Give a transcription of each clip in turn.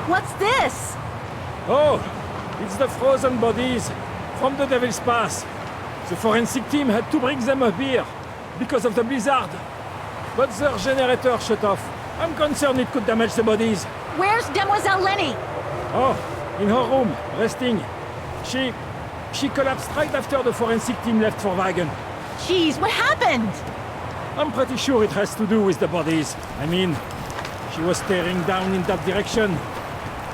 What's this? Oh, it's the frozen bodies from the Devil's Pass. The forensic team had to bring them up here because of the blizzard. But their generator shut off. I'm concerned it could damage the bodies. Where's Demoiselle Leni? Oh, in her room, resting. She collapsed right after the forensic team left for Wagen. Jeez, what happened? I'm pretty sure it has to do with the bodies. I mean, she was staring down in that direction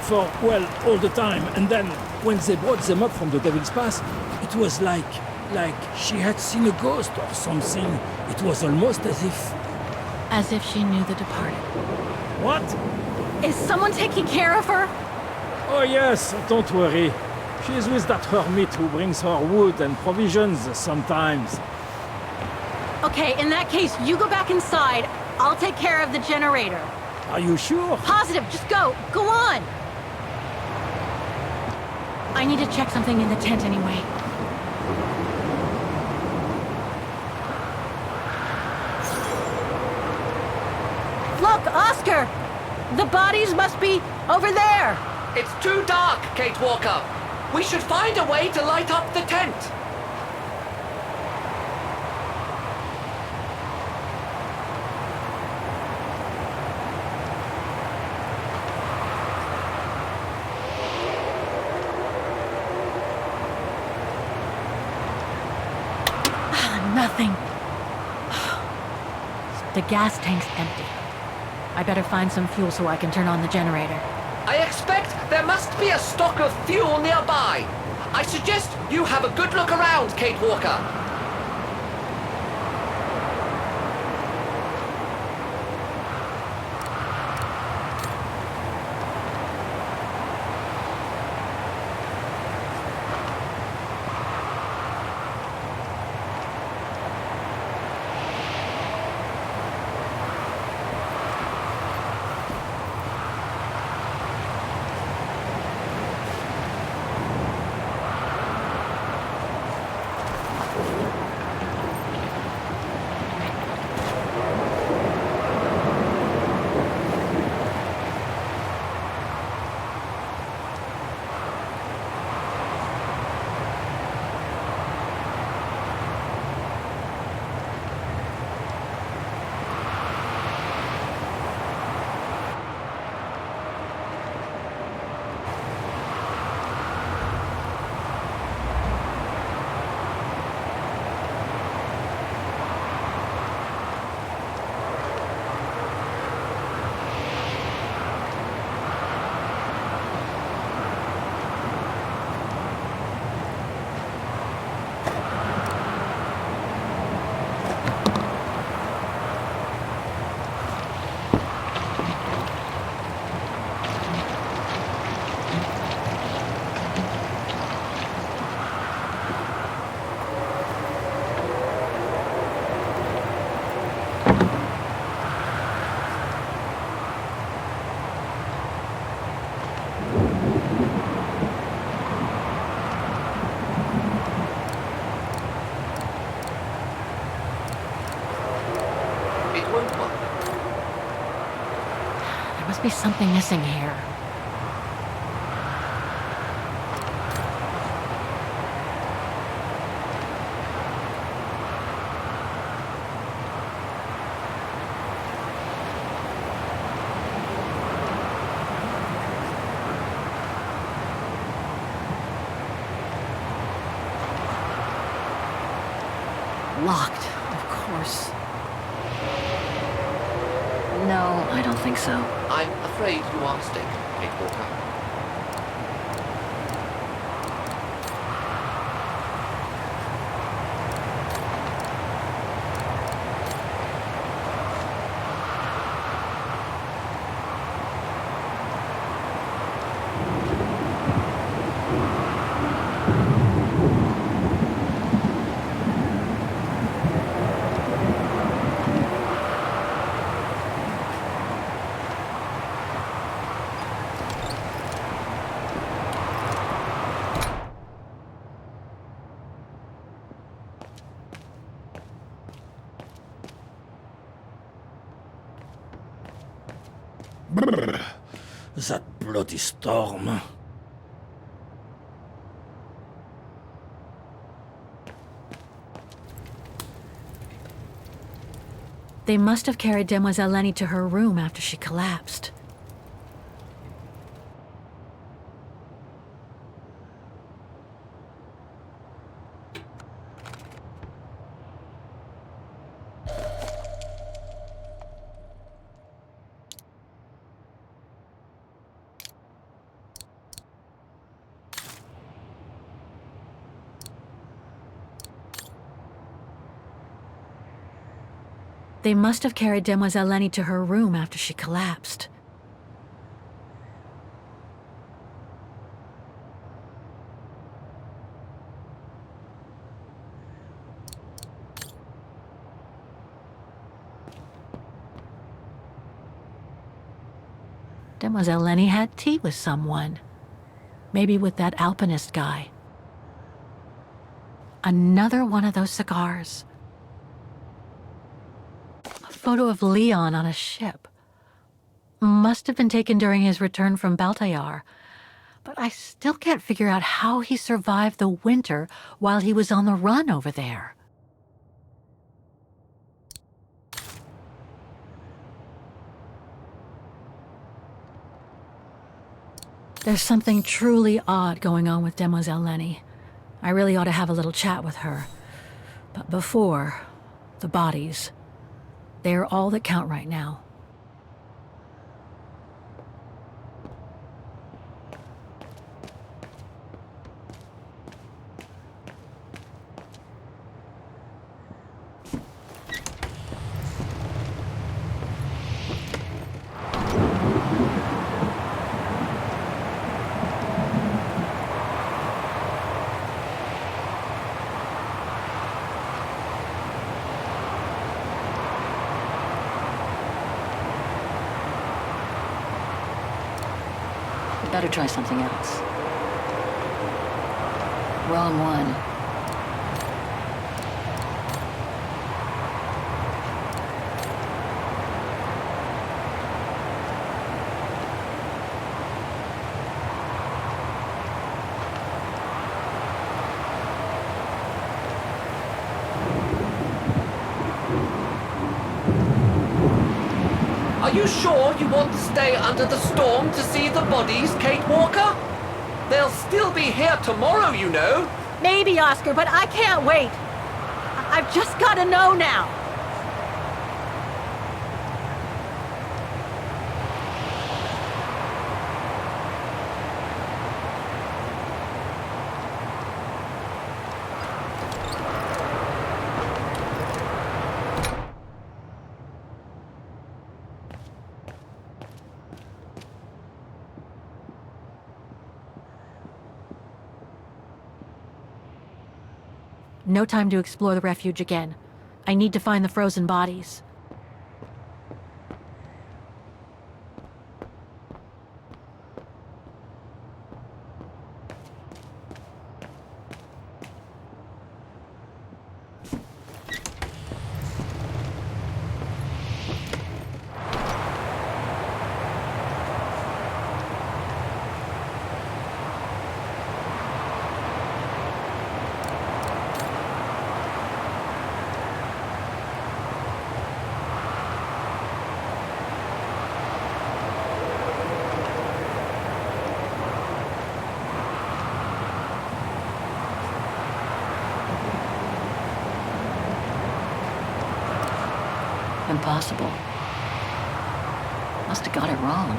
for, well, all the time. And then, when they brought them up from the Devil's Pass, it was like she had seen a ghost or something. It was almost as if... As if she knew the departed. What? Is someone taking care of her? Oh yes, don't worry. She's with that hermit who brings her wood and provisions sometimes. Okay, in that case, you go back inside. I'll take care of the generator. Are you sure? Positive, just go. Go on! I need to check something in the tent anyway. Look, Oscar! The bodies must be over there! It's too dark, Kate Walker. We should find a way to light up the tent. Nothing. The gas tank's empty. I better find some fuel so I can turn on the generator. I expect there must be a stock of fuel nearby. I suggest you have a good look around, Kate Walker. There must be something missing here. Locked, of course. No, I don't think so. I'm afraid you are mistaken, Kate Walker. That bloody storm. They must have carried Demoiselle Leni to her room after she collapsed. They must have carried Demoiselle Leni to her room after she collapsed. Demoiselle Leni had tea with someone. Maybe with that alpinist guy. Another one of those cigars. Photo of Leon on a ship. Must have been taken during his return from Baltayar, but I still can't figure out how he survived the winter while he was on the run over there. There's something truly odd going on with Demoiselle Leni. I really ought to have a little chat with her. But before, the bodies. They're all that count right now. Better try something else. Wrong one. Are you sure you want to stay under the storm to see the bodies, Kate Walker? They'll still be here tomorrow, you know. Maybe, Oscar, but I can't wait. I've just got to know now. No time to explore the refuge again. I need to find the frozen bodies. Impossible. Must have got it wrong.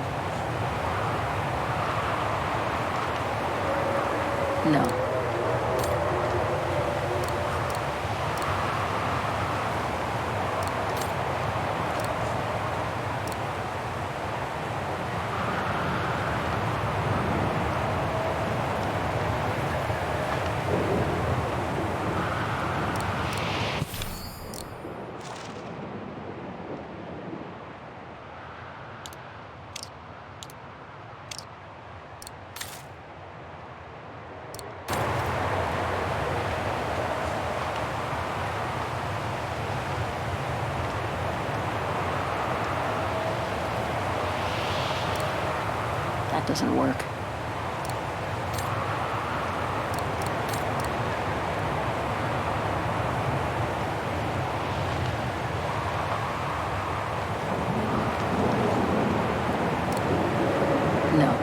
No. that doesn't work. No.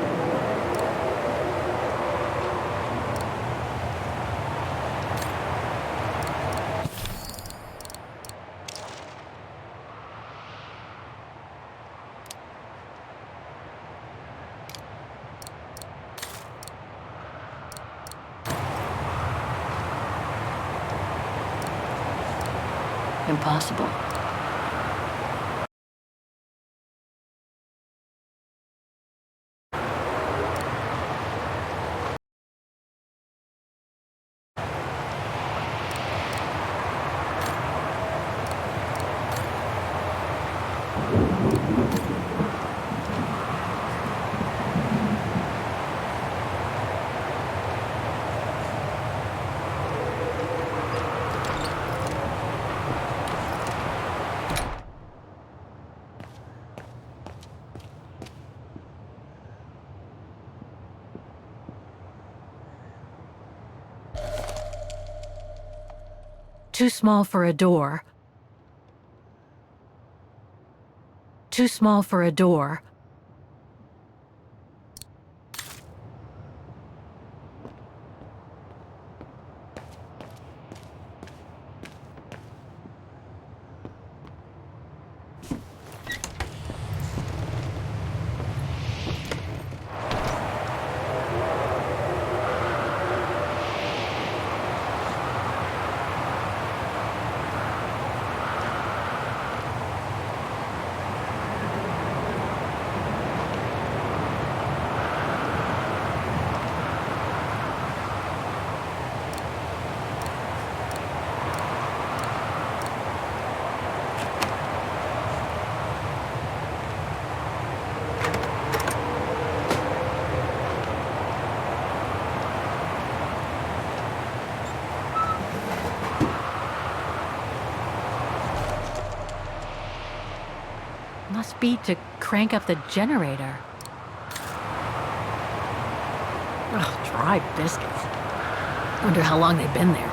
Impossible. Too small for a door. Too small for a door. Must be to crank up the generator. Ugh, dry biscuits. Wonder how long they've been there.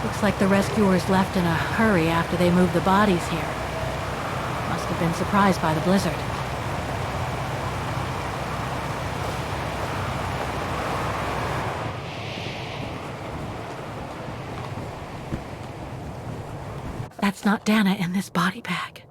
Looks like the rescuers left in a hurry after they moved the bodies here. Must have been surprised by the blizzard. That's not Dana in this body bag.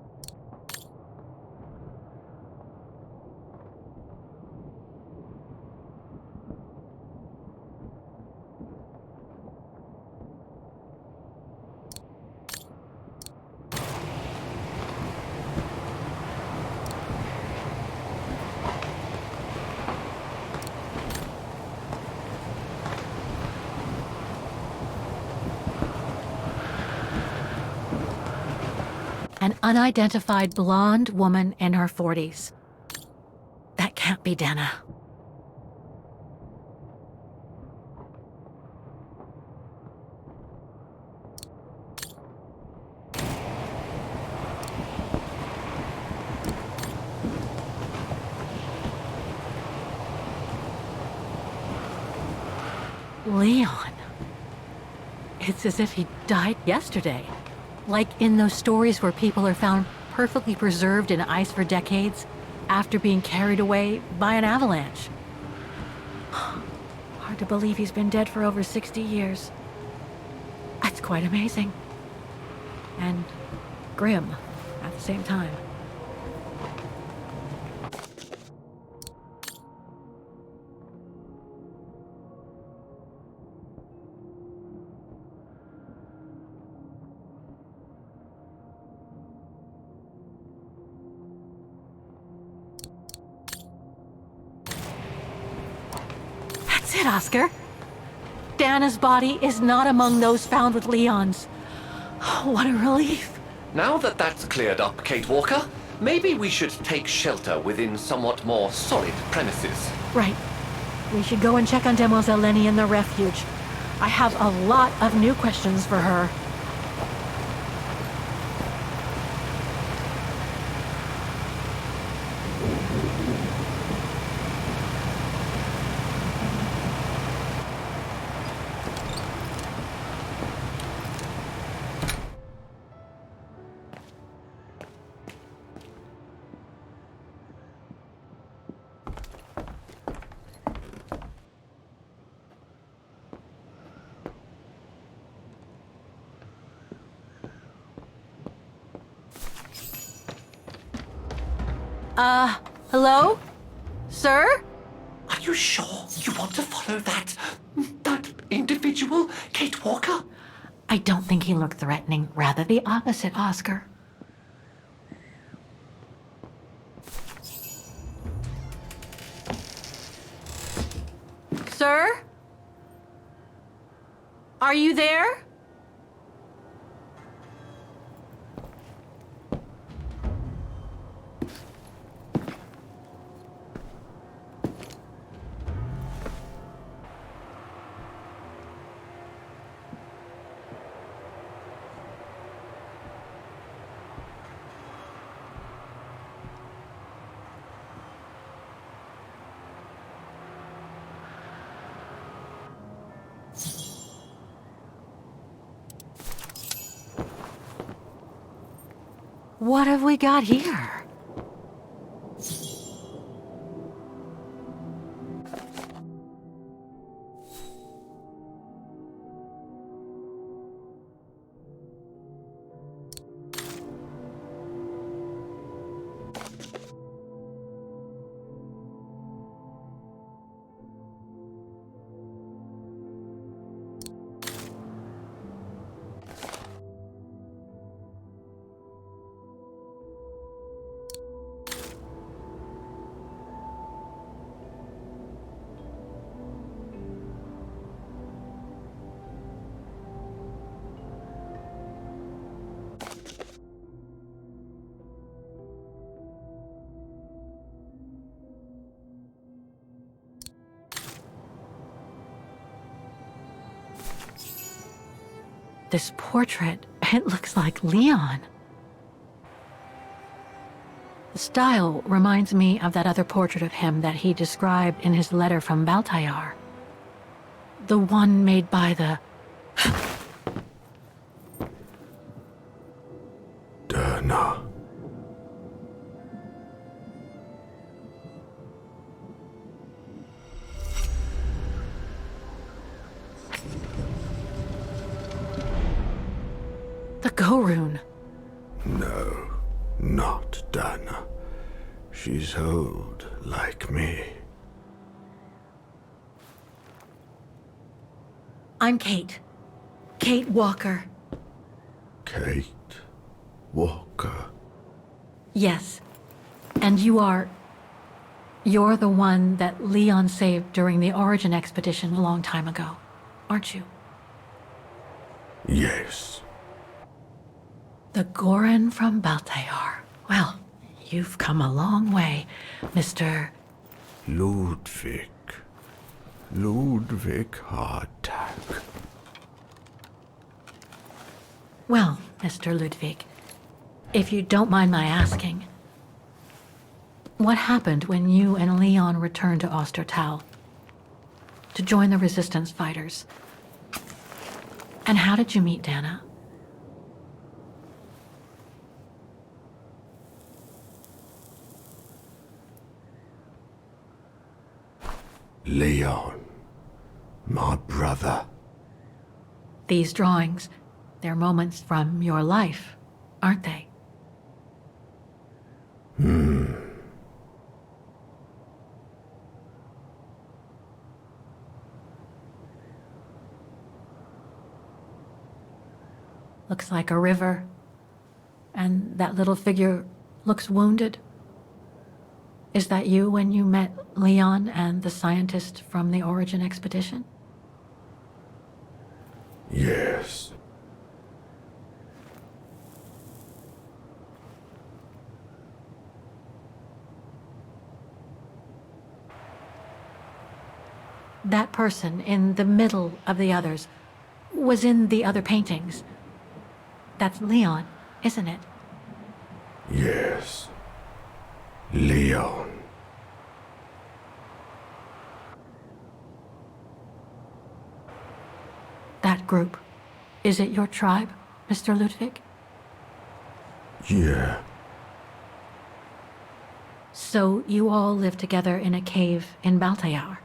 An unidentified blonde woman in her 40s. That can't be Dana. Leon. It's as if he died yesterday. Like in those stories where people are found perfectly preserved in ice for decades after being carried away by an avalanche. Hard to believe he's been dead for over 60 years. That's quite amazing. and grim at the same time. That's it, Oscar. Dana's body is not among those found with Leon's. Oh, what a relief. Now that that's cleared up, Kate Walker, maybe we should take shelter within somewhat more solid premises. Right. We should go and check on Demoiselle Leni in the refuge. I have a lot of new questions for her. Hello? Sir? Are you sure you want to follow that individual, Kate Walker? I don't think he looked threatening. Rather the opposite, Oscar. Sir? Are you there? What have we got here? This portrait, it looks like Leon. The style reminds me of that other portrait of him that he described in his letter from Baltayar. The one made by the... Dana. The Go Rune. No, not Dana. She's old, like me. I'm Kate. Kate Walker. Kate Walker. Yes. And you're the one that Leon saved during the Origin expedition a long time ago, aren't you? Yes. The Goran from Baltayar. Well, you've come a long way, Mr. Ludwig. Ludwig Hardtack. Well, Mr. Ludwig, if you don't mind my asking, what happened when you and Leon returned to Ostertal to join the resistance fighters? And how did you meet Dana? Leon. My brother. These drawings, They're moments from your life, aren't they? Looks like a river, and that little figure looks wounded. Is that you when you met Leon and the scientist from the Origin expedition? Yes. That person in the middle of the others was in the other paintings. That's Leon, isn't it? Yes. Leon. That group. Is it your tribe, Mr. Ludwig? Yeah. So you all live together in a cave in Baltayar?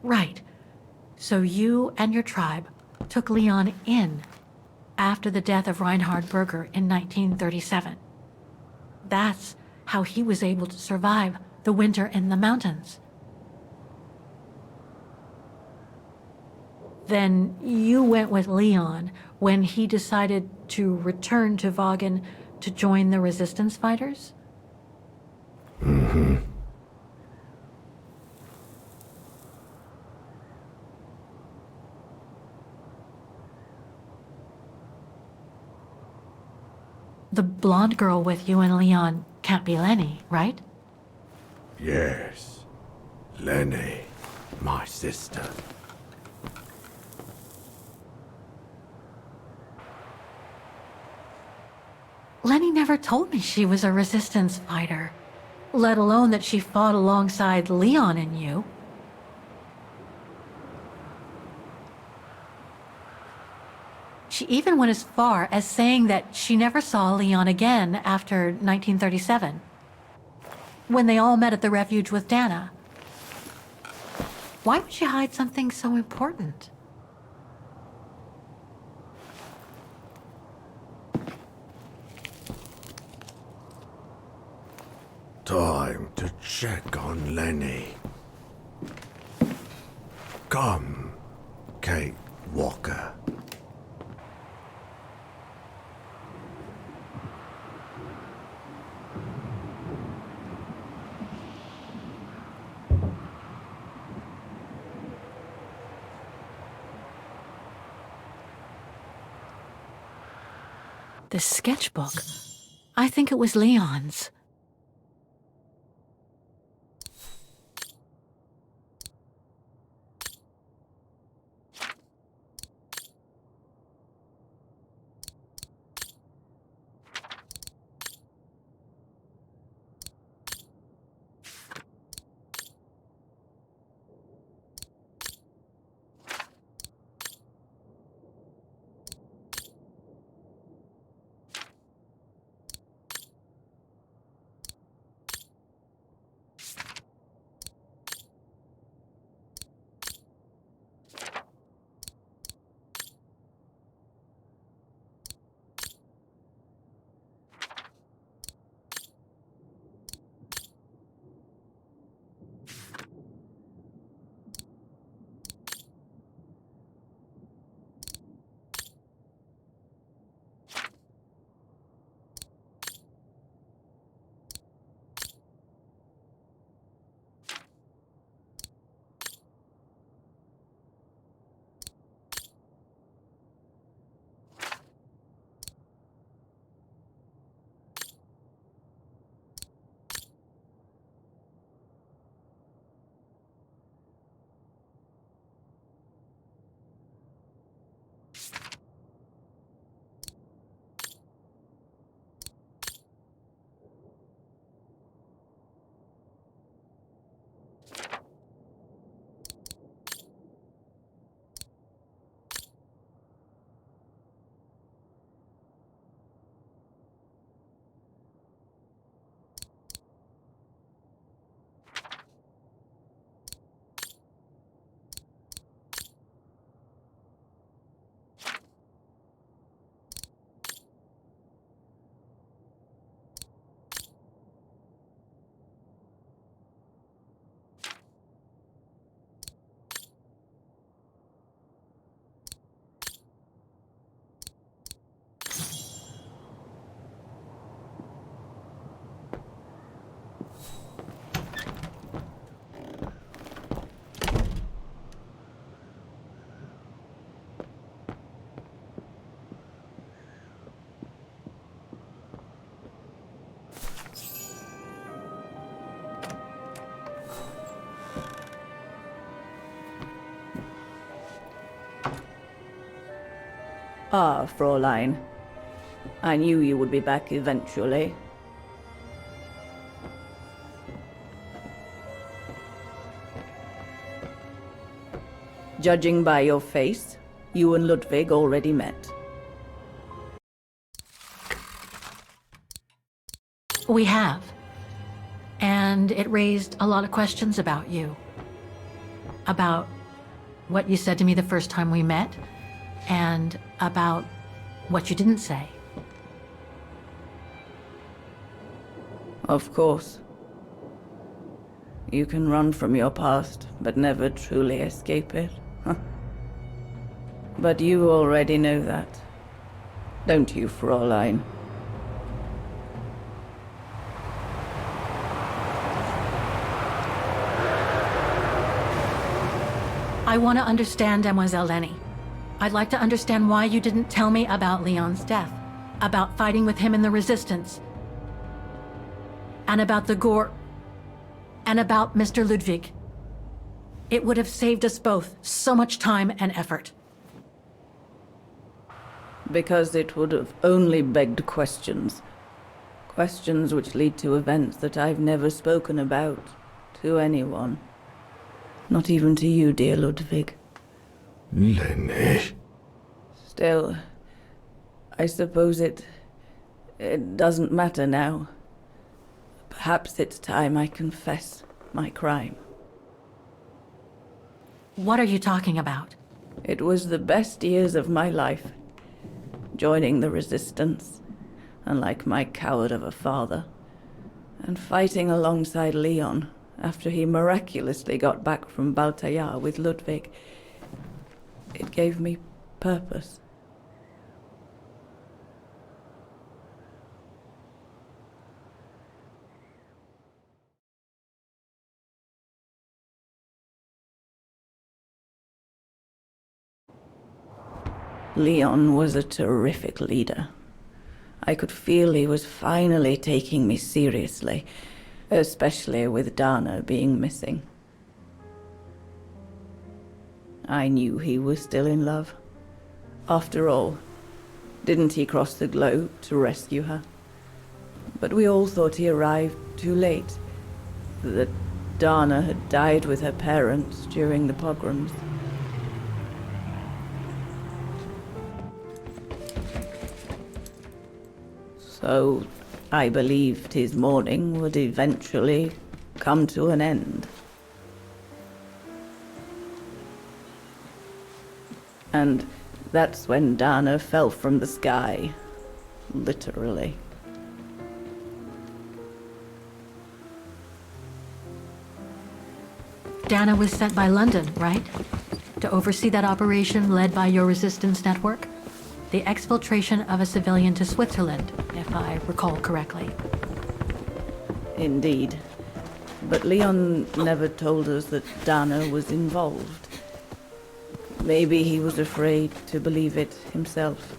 Right. So you and your tribe took Leon in after the death of Reinhard Berger in 1937. That's how he was able to survive the winter in the mountains. Then you went with Leon when he decided to return to Vagen to join the resistance fighters? Mm-hmm. The blonde girl with you and Leon can't be Leni, right? Yes. Leni, my sister. Leni never told me she was a resistance fighter, let alone that she fought alongside Leon and you. She even went as far as saying that she never saw Leon again after 1937, when they all met at the refuge with Dana. Why would she hide something so important? Time to check on Leni. Come, Kate Walker. The sketchbook. I think it was Leon's. Ah, Fräulein. I knew you would be back eventually. Judging by your face, you and Ludwig already met. We have. And it raised a lot of questions about you. About what you said to me the first time we met, and about what you didn't say. Of course. You can run from your past, but never truly escape it. But you already know that. Don't you, Fräulein? I want to understand Mademoiselle Leni. I'd like to understand why you didn't tell me about Leon's death, about fighting with him in the Resistance, and about the gore, and about Mr. Ludwig. It would have saved us both so much time and effort. Because it would have only begged questions. Questions which lead to events that I've never spoken about to anyone. Not even to you, dear Ludwig. Leni. Still, I suppose it doesn't matter now. Perhaps it's time I confess my crime. What are you talking about? It was the best years of my life. Joining the Resistance, unlike my coward of a father, and fighting alongside Leon after he miraculously got back from Baltayar with Ludwig. It gave me purpose. Leon was a terrific leader. I could feel he was finally taking me seriously, especially with Dana being missing. I knew he was still in love. After all, didn't he cross the globe to rescue her? But we all thought he arrived too late, that Dana had died with her parents during the pogroms. So I believed his mourning would eventually come to an end. And that's when Dana fell from the sky, literally. Dana was sent by London, right? To oversee that operation led by your resistance network? The exfiltration of a civilian to Switzerland, if I recall correctly. Indeed. But Leon never told us that Dana was involved. Maybe he was afraid to believe it himself.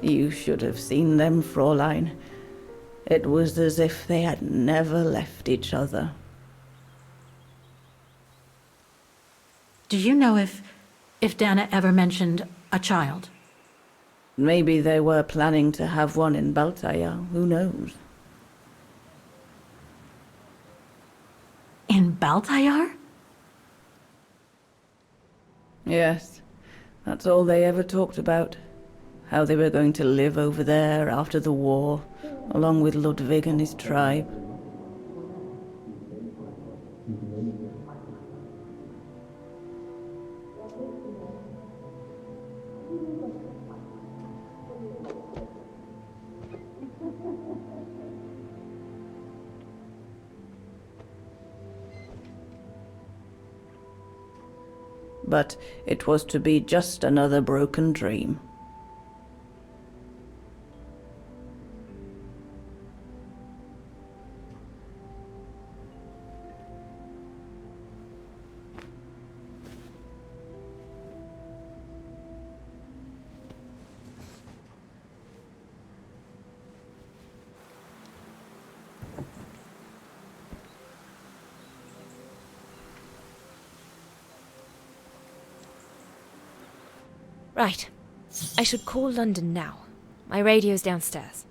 You should have seen them, Fräulein. It was as if they had never left each other. Do you know if Dana ever mentioned a child? Maybe they were planning to have one in Baltaya, who knows? In Baltayar? Yes, that's all they ever talked about. How they were going to live over there after the war, along with Ludwig and his tribe. But it was to be just another broken dream. Right. I should call London now. My radio's downstairs.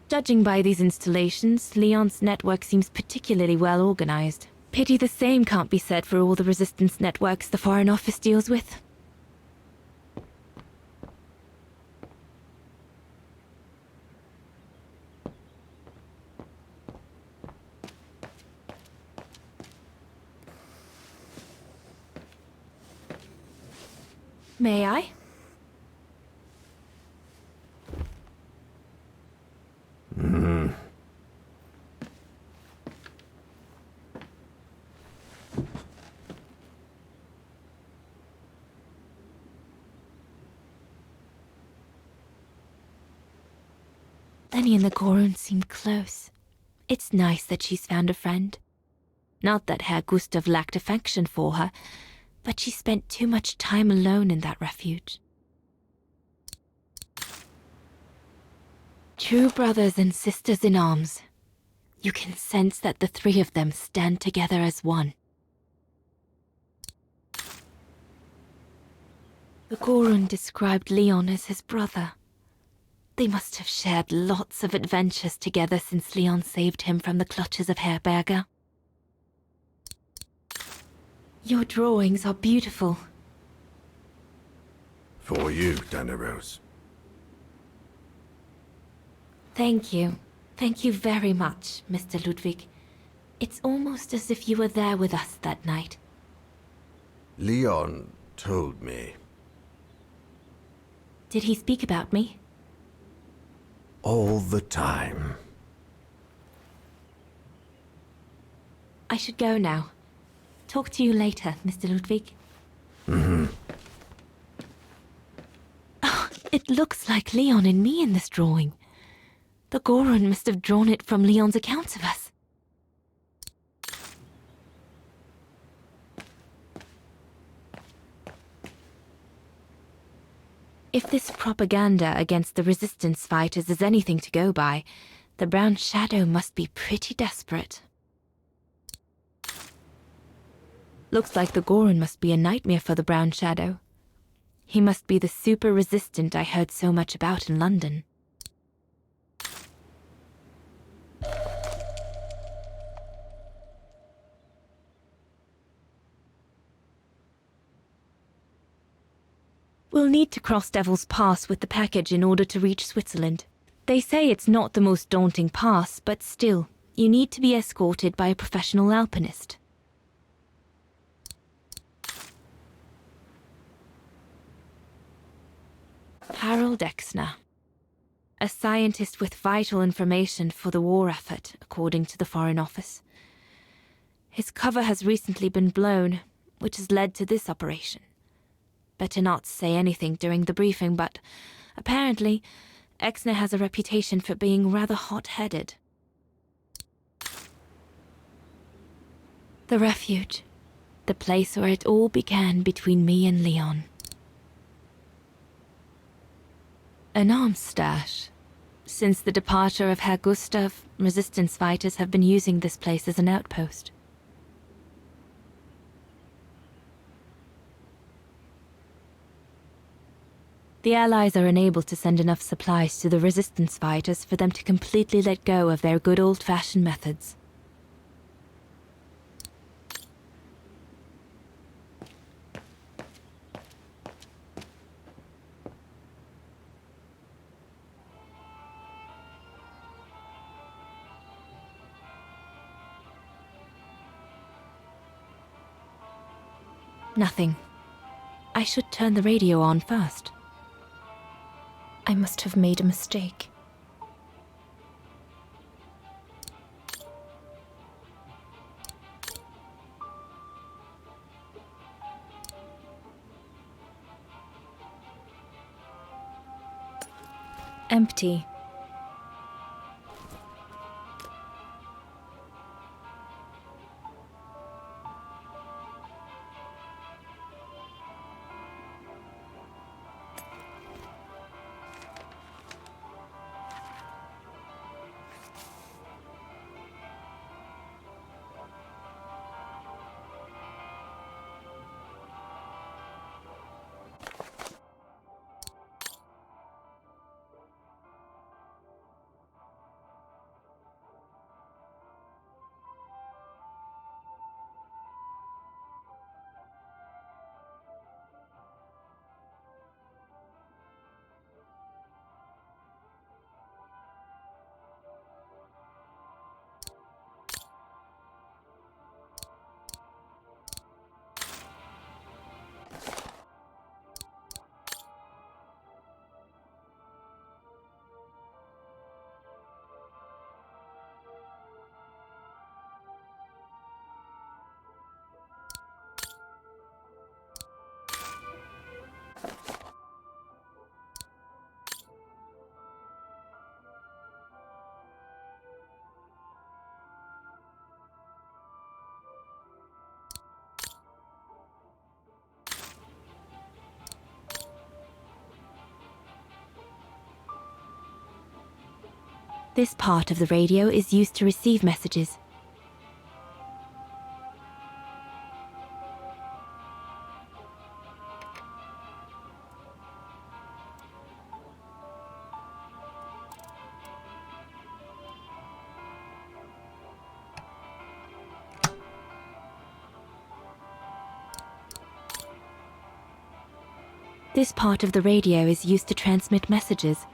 Judging by these installations, Leon's network seems particularly well organized. Pity the same can't be said for all the resistance networks the Foreign Office deals with. May I? Leni and the Gorun seem close. It's nice that she's found a friend. Not that Herr Gustav lacked affection for her, but she spent too much time alone in that refuge. True brothers and sisters in arms. You can sense that the three of them stand together as one. The Gorun described Leon as his brother. They must have shared lots of adventures together since Leon saved him from the clutches of Herberger. Your drawings are beautiful. For you, Dana Roze. Thank you. Thank you very much, Mr. Ludwig. It's almost as if you were there with us that night. Leon told me. Did he speak about me? All the time. I should go now. Talk to you later, Mr. Ludwig. Oh, it looks like Leon and me in this drawing. The Gorun must have drawn it from Leon's accounts of us. If this propaganda against the resistance fighters is anything to go by, the Brown Shadow must be pretty desperate. Looks like the Gorun must be a nightmare for the Brown Shadow. He must be the super resistant I heard so much about in London. We'll need to cross Devil's Pass with the package in order to reach Switzerland. They say it's not the most daunting pass, but still, you need to be escorted by a professional alpinist. Harold Exner. a scientist with vital information for the war effort, according to the Foreign Office. His cover has recently been blown, which has led to this operation. Better not say anything during the briefing, but apparently, Exner has a reputation for being rather hot-headed. The refuge. The place where it all began between me and Leon. An arms stash. Since the departure of Herr Gustav, resistance fighters have been using this place as an outpost. The Allies are unable to send enough supplies to the resistance fighters for them to completely let go of their good old-fashioned methods. Nothing. I should turn the radio on first. I must have made a mistake. Empty. This part of the radio is used to receive messages. This part of the radio is used to transmit messages.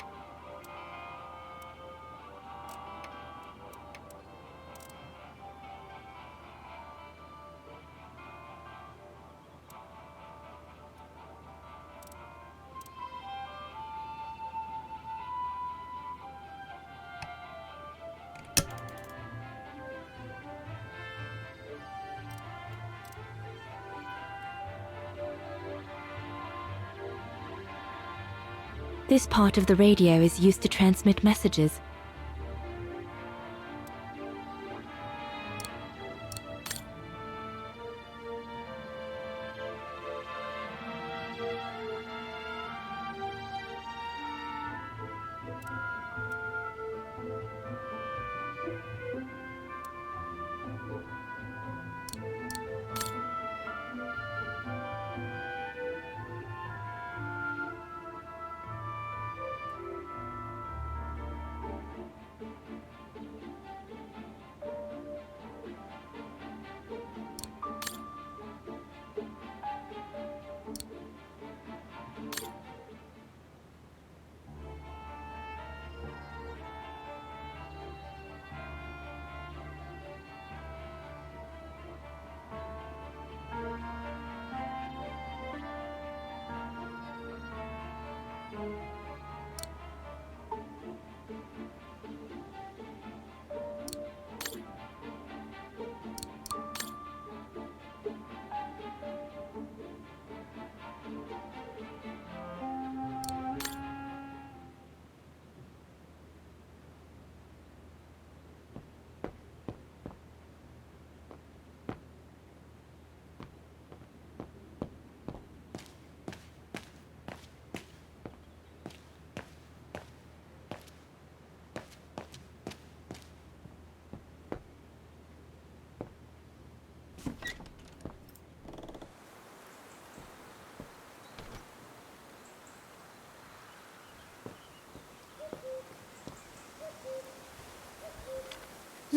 This part of the radio is used to transmit messages.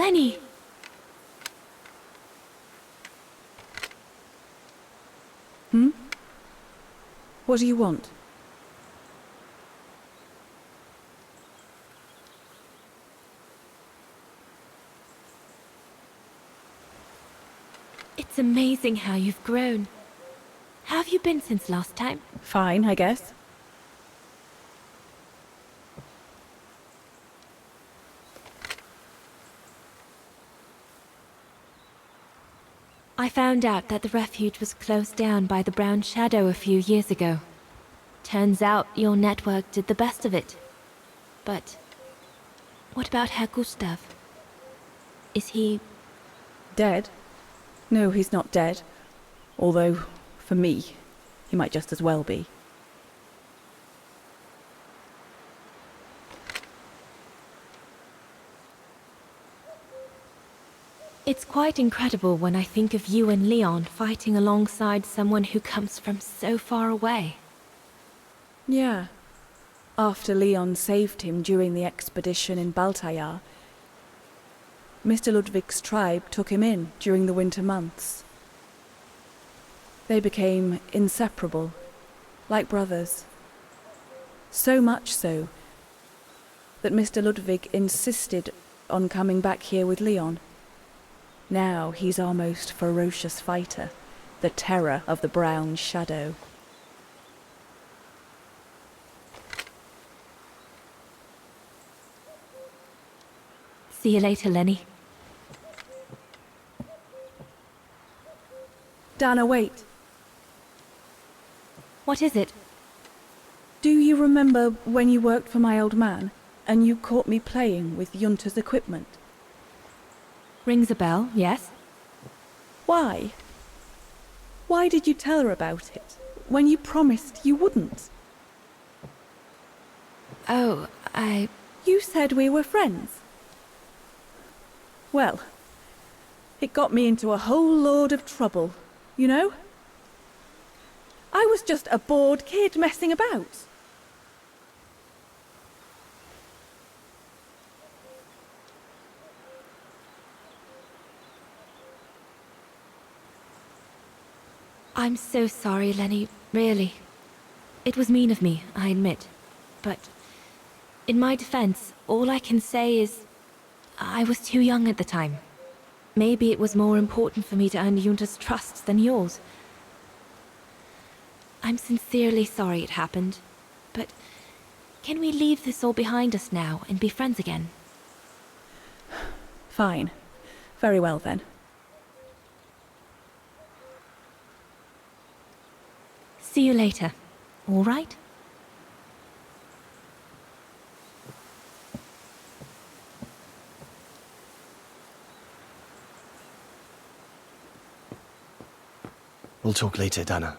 Leni! What do you want? It's amazing how you've grown. How have you been since last time? Fine, I guess. I found out that the refuge was closed down by the Brown Shadow a few years ago. Turns out your network did the best of it. But what about Herr Gustav? Is he... Dead? No, he's not dead. Although, for me, he might just as well be. It's quite incredible when I think of you and Leon fighting alongside someone who comes from so far away. Yeah. After Leon saved him during the expedition in Baltayar, Mr. Ludwig's tribe took him in during the winter months. They became inseparable, like brothers. So much so that Mr. Ludwig insisted on coming back here with Leon. Now he's our most ferocious fighter, the terror of the Brown Shadow. See you later, Leni. Dana, wait. What is it? Do you remember when you worked for my old man, and you caught me playing with Junta's equipment? Rings a bell, yes? Why? Why did you tell her about it, when you promised you wouldn't? Oh, You said we were friends. Well, it got me into a whole load of trouble, you know? I was just a bored kid messing about. I'm so sorry, Leni, really. It was mean of me, I admit. But in my defense, all I can say is I was too young at the time. Maybe it was more important for me to earn Junta's trust than yours. I'm sincerely sorry it happened, but can we leave this all behind us now and be friends again? Fine. Very well then. See you later, all right? We'll talk later, Dana.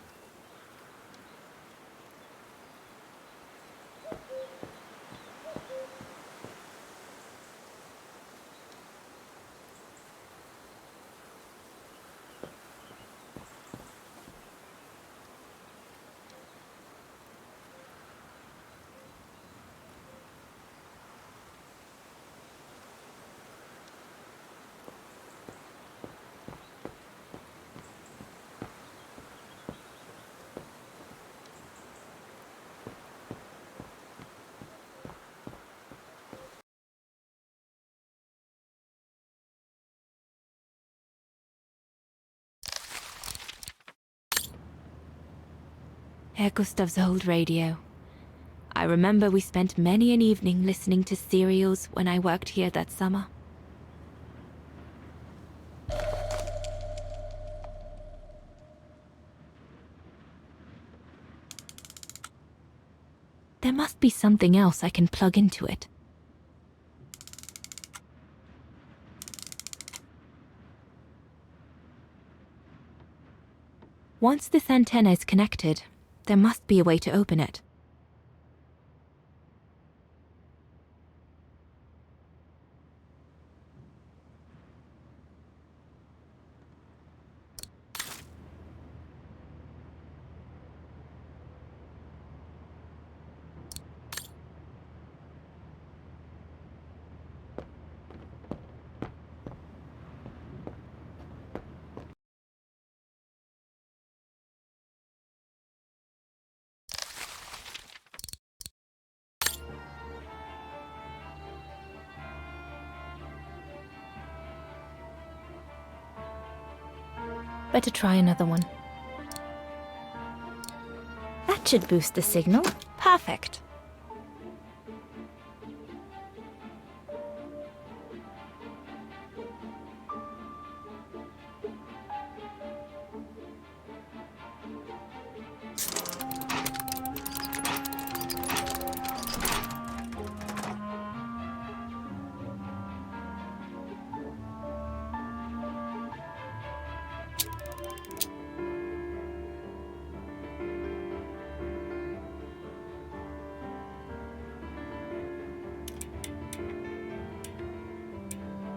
Herr Gustav's old radio. I remember we spent many an evening listening to serials when I worked here that summer. There must be something else I can plug into it. Once this antenna is connected, there must be a way to open it. Better try another one. That should boost the signal. Perfect.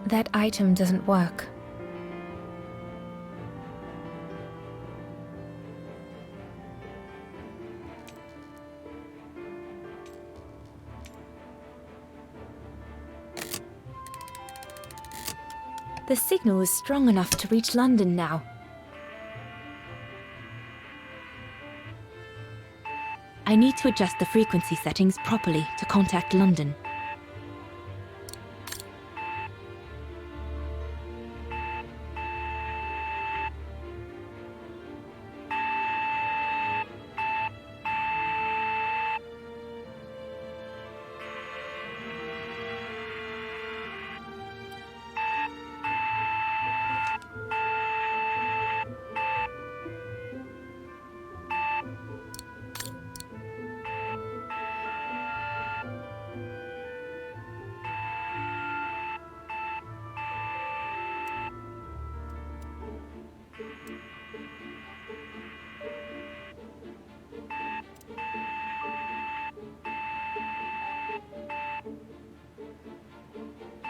That item doesn't work. The signal is strong enough to reach London now. I need to adjust the frequency settings properly to contact London.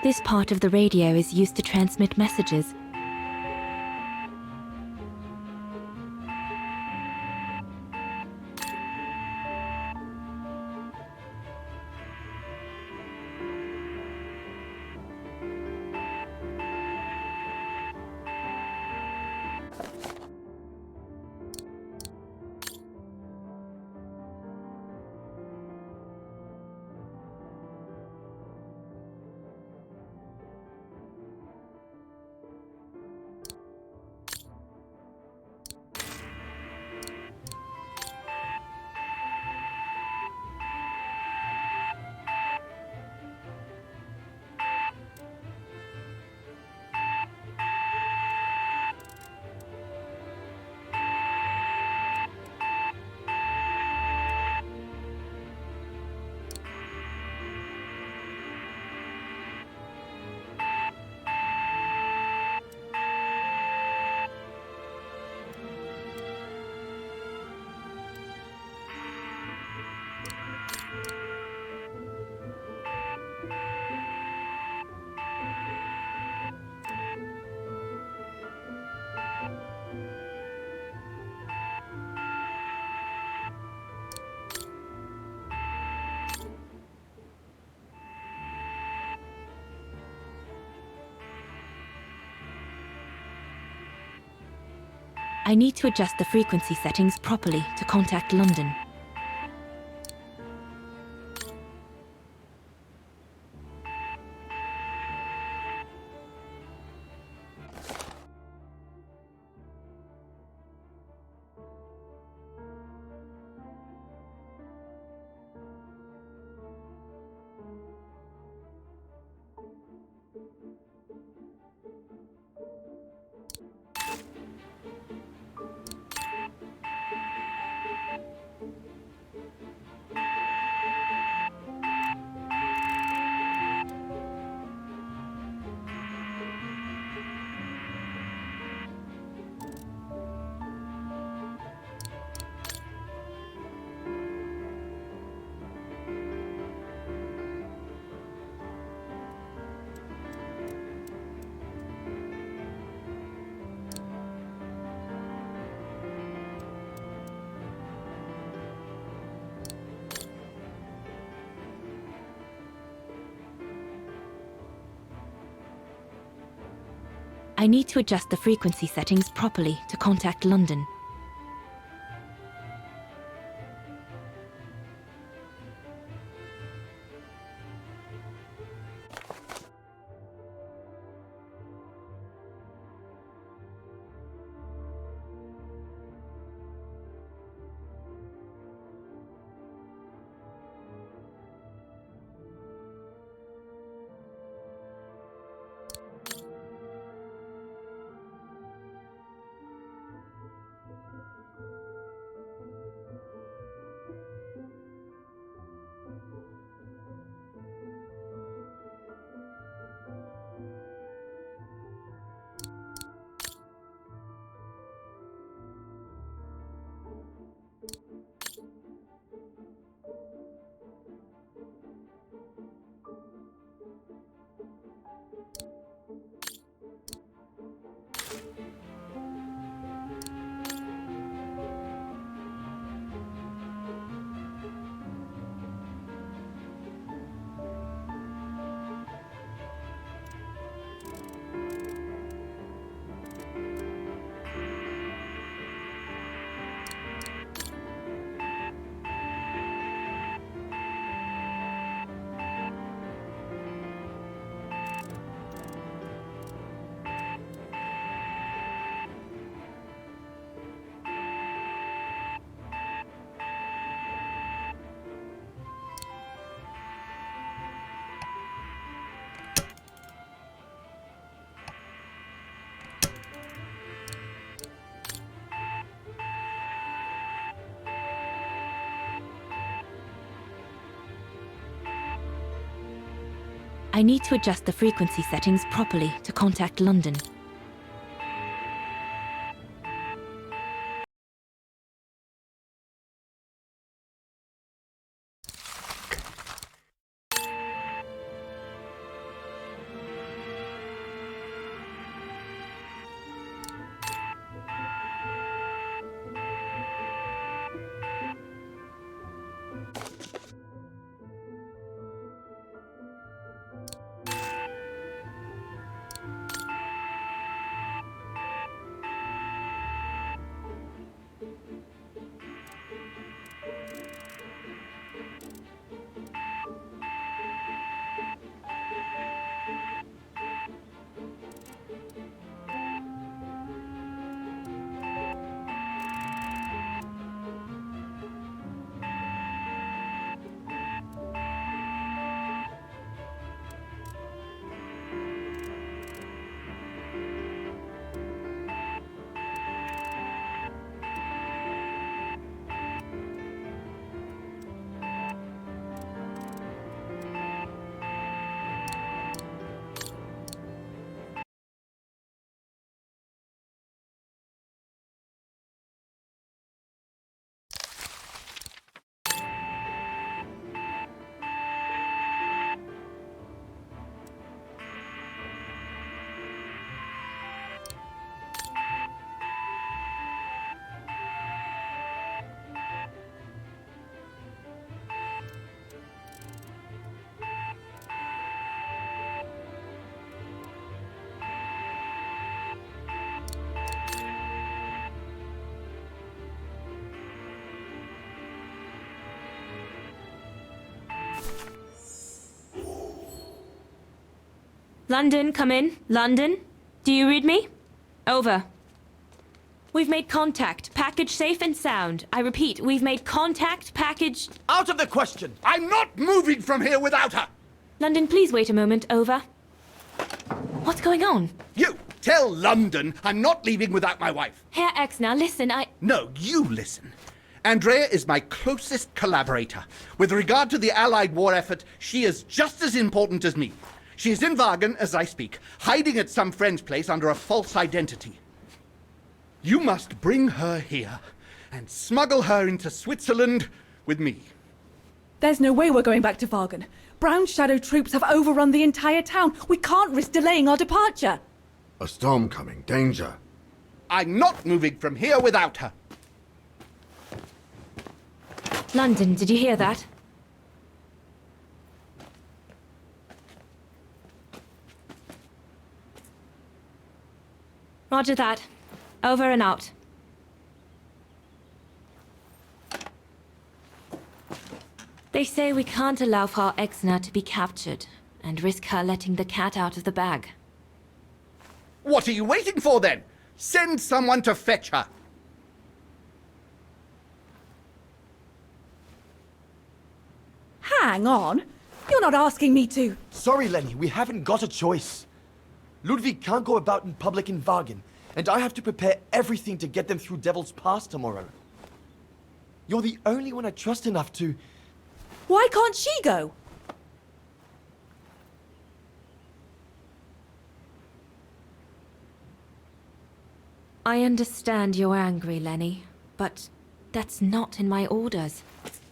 This part of the radio is used to transmit messages. I need to adjust the frequency settings properly to contact London. I need to adjust the frequency settings properly to contact London. I need to adjust the frequency settings properly to contact London. London, come in. London? Do you read me? Over. We've made contact. Package safe and sound. I repeat, we've made contact. Package... Out of the question! I'm not moving from here without her! London, please wait a moment. Over. What's going on? You! Tell London I'm not leaving without my wife. Herr Exner, listen, No, you listen. Andrea is my closest collaborator. With regard to the Allied war effort, she is just as important as me. She is in Wagen as I speak, hiding at some friend's place under a false identity. You must bring her here and smuggle her into Switzerland with me. There's no way we're going back to Wagen. Brown Shadow troops have overrun the entire town. We can't risk delaying our departure. A storm coming. Danger. I'm not moving from here without her. London, did you hear that? Roger that. Over and out. They say we can't allow Frau Exner to be captured and risk her letting the cat out of the bag. What are you waiting for then? Send someone to fetch her. Hang on. You're not asking me to... Sorry, Leni, we haven't got a choice. Ludwig can't go about in public in Wagen, and I have to prepare everything to get them through Devil's Pass tomorrow. You're the only one I trust enough to... Why can't she go? I understand you're angry, Leni, but that's not in my orders.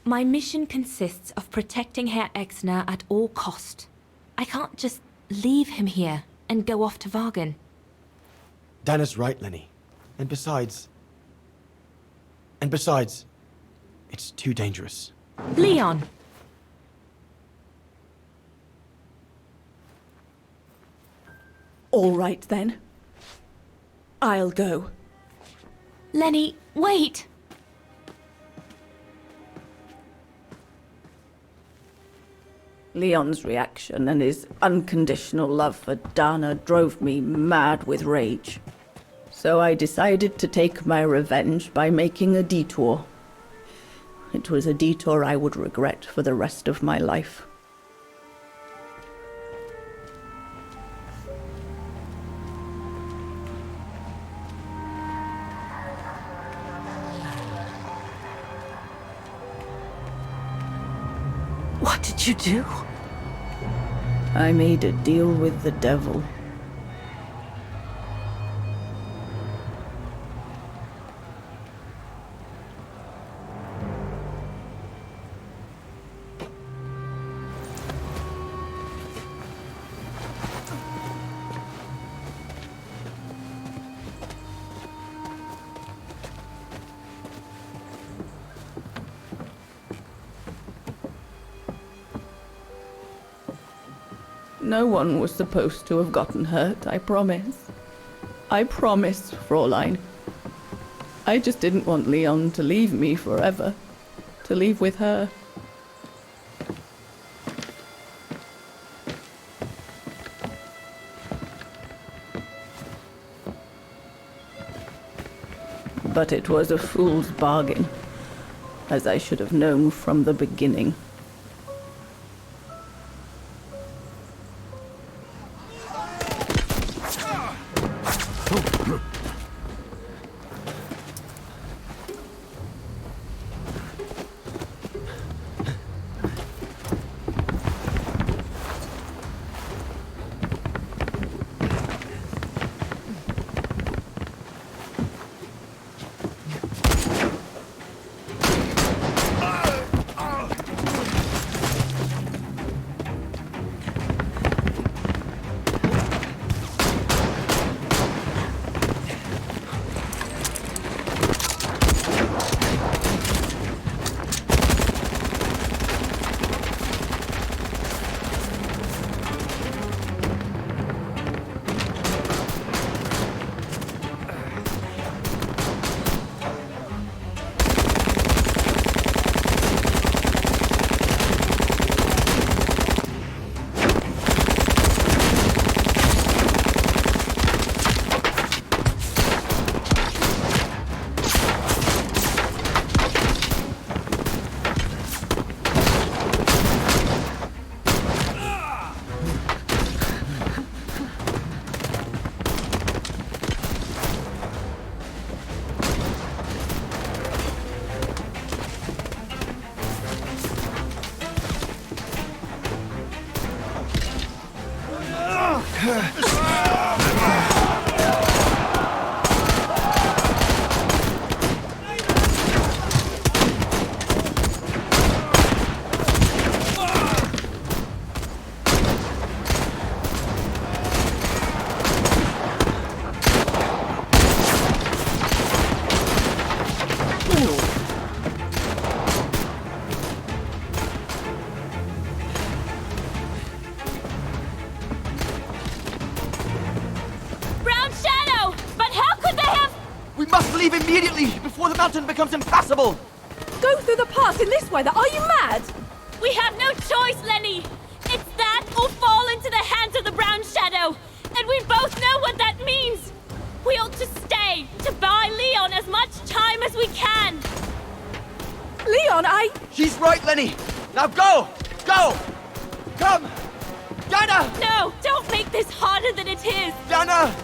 My mission consists of protecting Herr Exner at all cost. I can't just leave him here and go off to Wagen. Dana's right, Leni. And besides, it's too dangerous. Leon! All right, then. I'll go. Leni, wait! Leon's reaction and his unconditional love for Dana drove me mad with rage. So I decided to take my revenge by making a detour. It was a detour I would regret for the rest of my life. What did you do? I made a deal with the devil. No one was supposed to have gotten hurt, I promise. I promise, Fräulein. I just didn't want Leon to leave me forever. To leave with her. But it was a fool's bargain, as I should have known from the beginning. Leave immediately, before the mountain becomes impassable! Go through the pass in this weather? Are you mad? We have no choice, Leni! It's that or fall into the hands of the Brown Shadow! And we both know what that means! We ought to stay, to buy Leon as much time as we can! Leon, She's right, Leni! Now go! Go! Come! Dana! No! Don't make this harder than it is! Dana!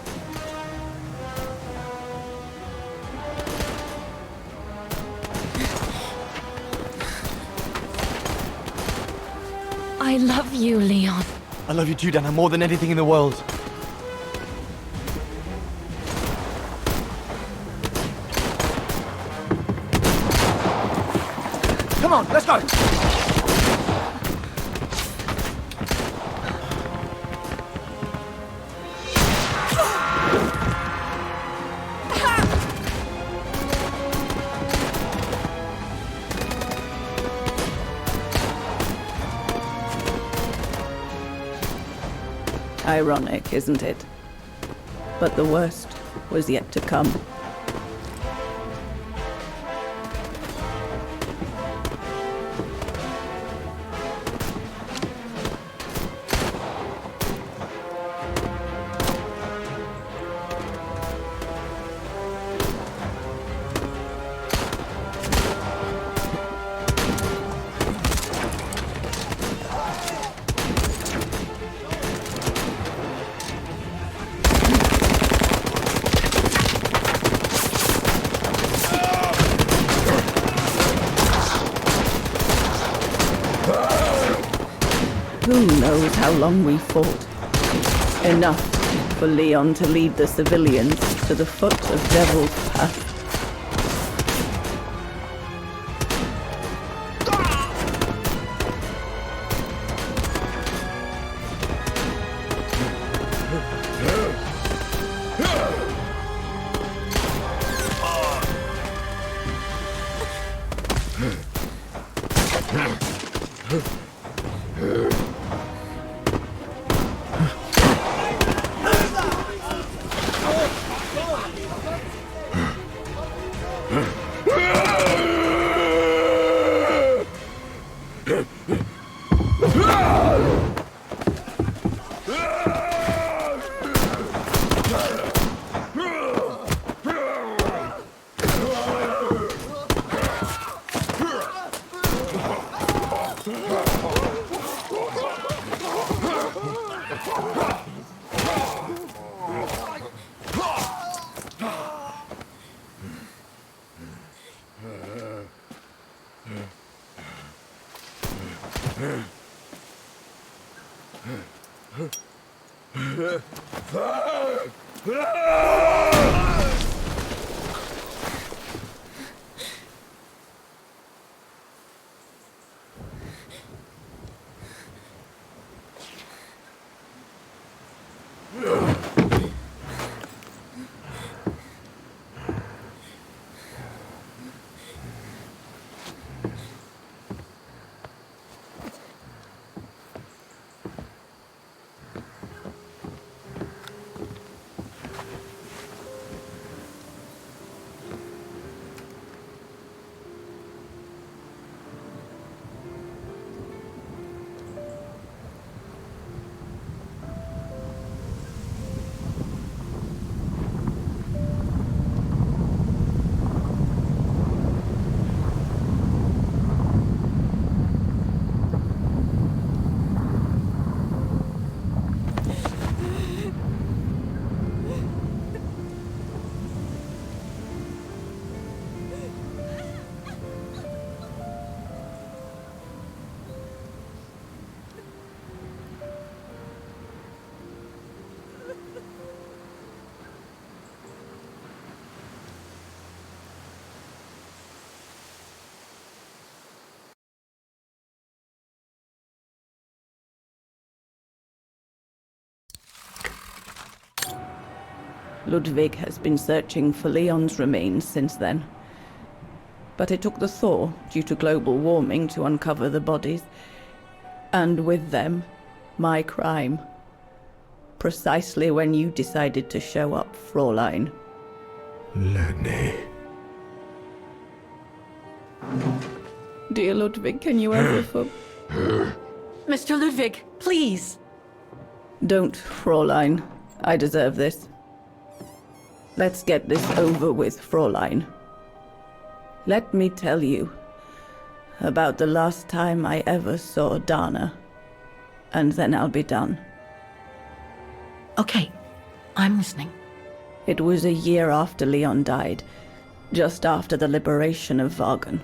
I love you, Leon. I love you too, Dana, more than anything in the world. Come on, let's go! Ironic, isn't it? But the worst was yet to come. Who knows how long we fought? Enough for Leon to lead the civilians to the foot of Devil's Path. Ludwig has been searching for Leon's remains since then. But it took the thaw due to global warming to uncover the bodies. And with them, my crime. Precisely when you decided to show up, Fräulein. Leni. Dear Ludwig, can you ever Mr. Ludwig, please. Don't, Fräulein. I deserve this. Let's get this over with, Fräulein. Let me tell you about the last time I ever saw Dana, and then I'll be done. Okay, I'm listening. It was a year after Leon died, just after the liberation of Vagan.